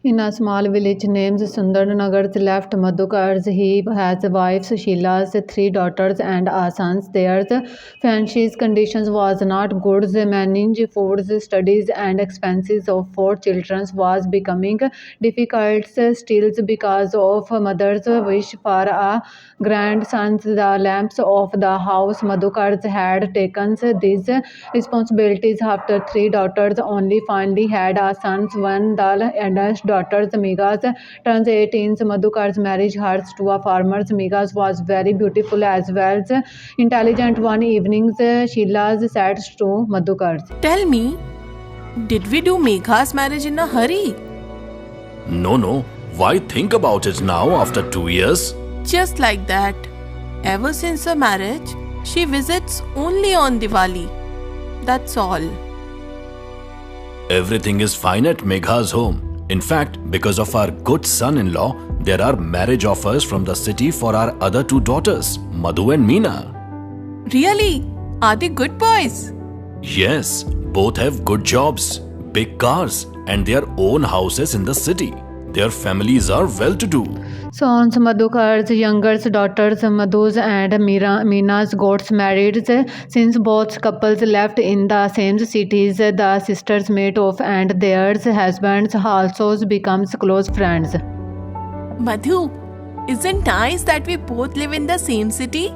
In a small village named Sundarnagar, left Madhukar's, he has wives Sheila's, three daughters and a son. Their financial conditions was not good. Managing food, studies, and expenses of four children was becoming difficult. Still, because of mother's wish for a grandson, the lamps of the house Madhukar had taken these responsibilities after three daughters only finally had a son when the eldest daughter Migas turns 18. Madhukar's marriage her to a farmer. Migas was very beautiful as well as intelligent. One evening, Sheila's said to Madhukar. Tell me, did we do Megha's marriage in a hurry? No, no. Why think about it now after 2 years? Just like that. Ever since her marriage, she visits only on Diwali. That's all. Everything is fine at Megha's home. In fact, because of our good son-in-law, there are marriage offers from the city for our other two daughters, Madhu and Meena. Really? Are they good boys? Yes, both have good jobs, big cars, and their own houses in the city. Their families are well-to-do. Sons Madhukar's younger daughters Madhu's and Meena's got married. Since both couples left in the same cities, the sisters met off and their husbands also becomes close friends. Madhu, isn't nice that we both live in the same city?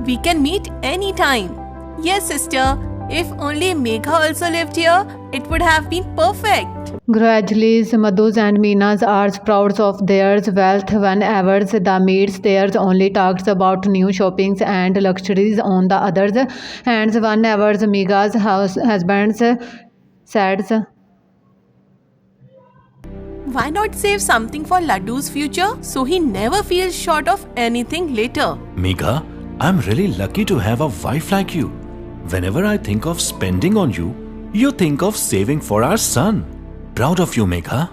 We can meet anytime. Yes, sister. If only Megha also lived here, it would have been perfect. Gradually, Madhu's and Meena's are proud of their wealth. Whenever the meets, there's only talks about new shoppings and luxuries. On the other hand, whenever Megha's husband says, Why not save something for Laddu's future so he never feels short of anything later? Megha, I'm really lucky to have a wife like you. Whenever I think of spending on you, you think of saving for our son. Proud of you, Megha.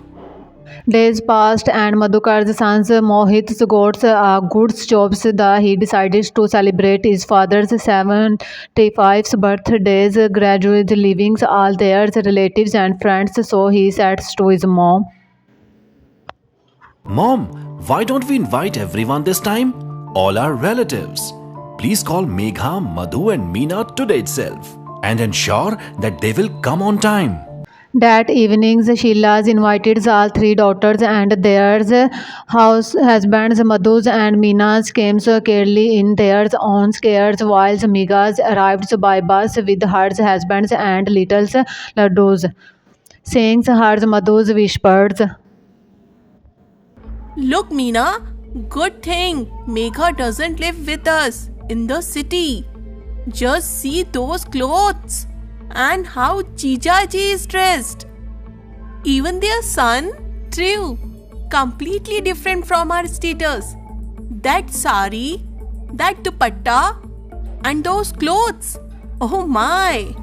days passed and Madhukar's sons Mohit got a good job. He decided to celebrate his father's 75th birthdays, gradually leaving all their relatives and friends. So he said to his mom, Mom, why don't we invite everyone this time? All our relatives. Please call Megha, Madhu and Meena today itself and ensure that they will come on time. That evening, Sheila's invited all three daughters and their husbands, Madhu's and Meena's, came carefully in their own cars, while Meghas arrived by bus with her husbands and little Laddus. Saying her Madhu's whispered. Look, Meena, good thing Megha doesn't live with us in the city. Just see those clothes and how Jijaji is dressed. Even their son, Triu, completely different from her status. That sari, that dupatta, and those clothes. Oh my!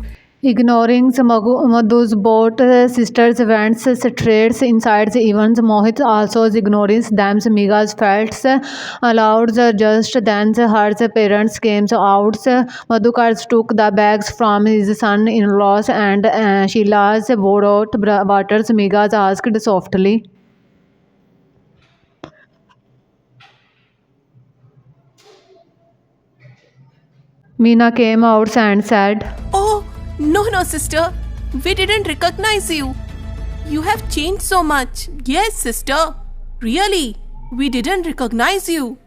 Ignoring Madhu's both sisters went straight inside. Even Mohit also ignoring them. Meghas felt allowed. Just then her parents came out. Madhukar took the bags from his son-in-laws and Sheila's borrowed waters. Meghas asked softly. Meena came out and said, Oh, no, sister. We didn't recognize you. You have changed so much. Yes, sister. Really, we didn't recognize you.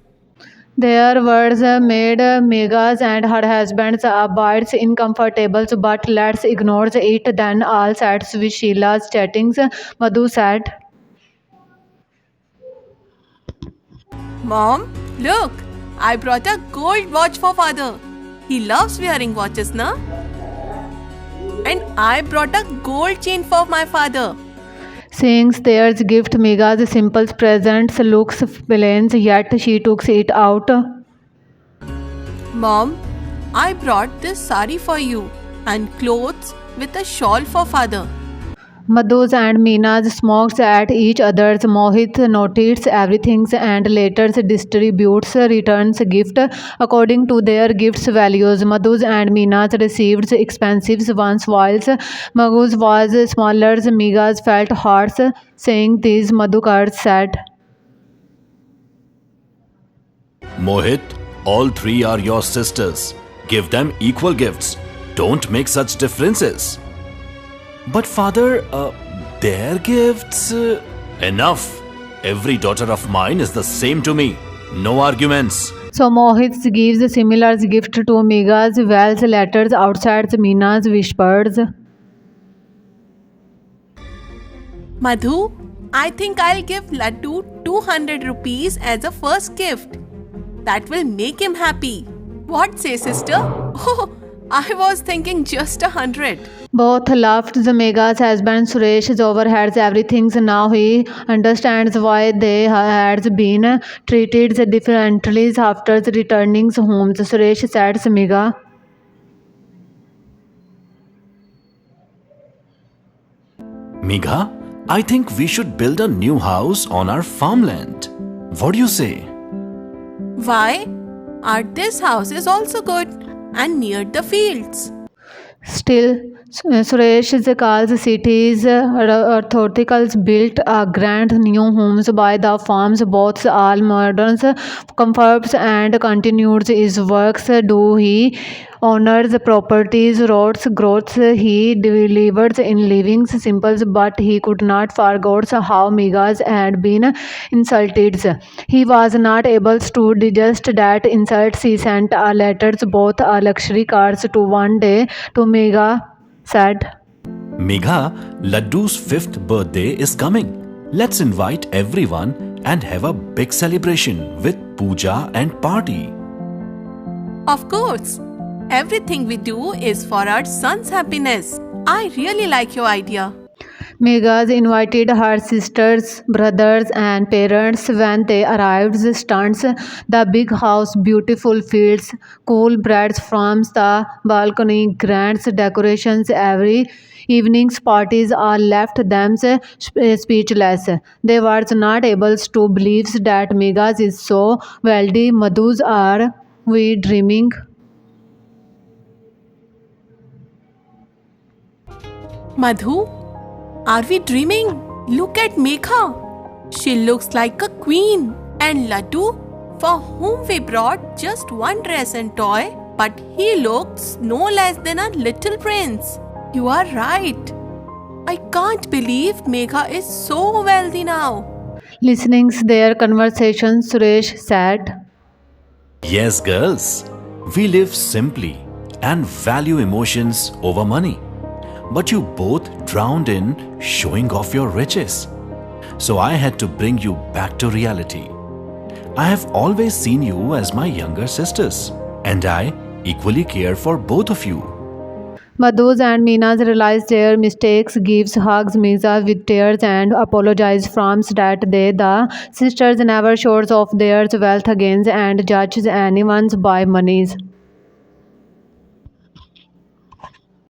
Their words made Meghas and her husband's bit uncomfortable, but let's ignore it. Then all sat with Sheila's chattings. Madhu said, Mom, look. I brought a gold watch for father. He loves wearing watches, na? And I brought a gold chain for my father. Seeing their gift, Meghas simple present looks plain, yet she took it out. Mom, I brought this sari for you and clothes with a shawl for father. Madhu's and Meena's smokes at each other's. Mohit notices everything and later distributes returns gift according to their gifts values. Madhu's and Meena's received expensive ones whilst Madhu's was smaller. Mega's felt hearts saying these Madhukars said. Mohit, all three are your sisters. Give them equal gifts. Don't make such differences. But father, their gifts. Enough. Every daughter of mine is the same to me. No arguments. So Mohit gives a similar gift to Mega's Wells letters outside Meena's whispers. Madhu, I think I'll give Laddu 200 rupees as a first gift. That will make him happy. What say, sister? Oh, I was thinking just 100. Both laughed. Mega's husband Suresh overheads everything. Now he understands why they had been treated differently after returning home. Suresh said, Mega. Megha, I think we should build a new house on our farmland. What do you say? Why? This house is also good and near the fields. Still, Suresh calls cities authorities built a grand new homes by the farms, both all modern comforts and continues his works. Do he honors properties, roads, growths he delivers in living simple, but he could not forget how Megas had been insulted. He was not able to digest that insults. He sent a letters, both a luxury cars to one day to Mega said. Megha, Laddu's 5th birthday is coming. Let's invite everyone and have a big celebration with puja and party. Of course. Everything we do is for our son's happiness. I really like your idea. Megas invited her sisters, brothers, and parents when they arrived. Stunts the big house, beautiful fields, cool breads from the balcony, grand decorations every evening's parties all left them speechless. They were not able to believe that Megas is so wealthy. Madhus are we dreaming? Madhu, are we dreaming? Look at Megha. She looks like a queen. And Laddu, for whom we brought just one dress and toy, but he looks no less than a little prince. You are right. I can't believe Megha is so wealthy now. Listening their conversation, Suresh said, Yes, girls. We live simply and value emotions over money. But you both drowned in showing off your riches. So I had to bring you back to reality. I have always seen you as my younger sisters, and I equally care for both of you. Madhus and Meenas realized their mistakes, gives hugs Meesa with tears and apologizes from that day. The sisters never shows off their wealth again and judges anyone by monies.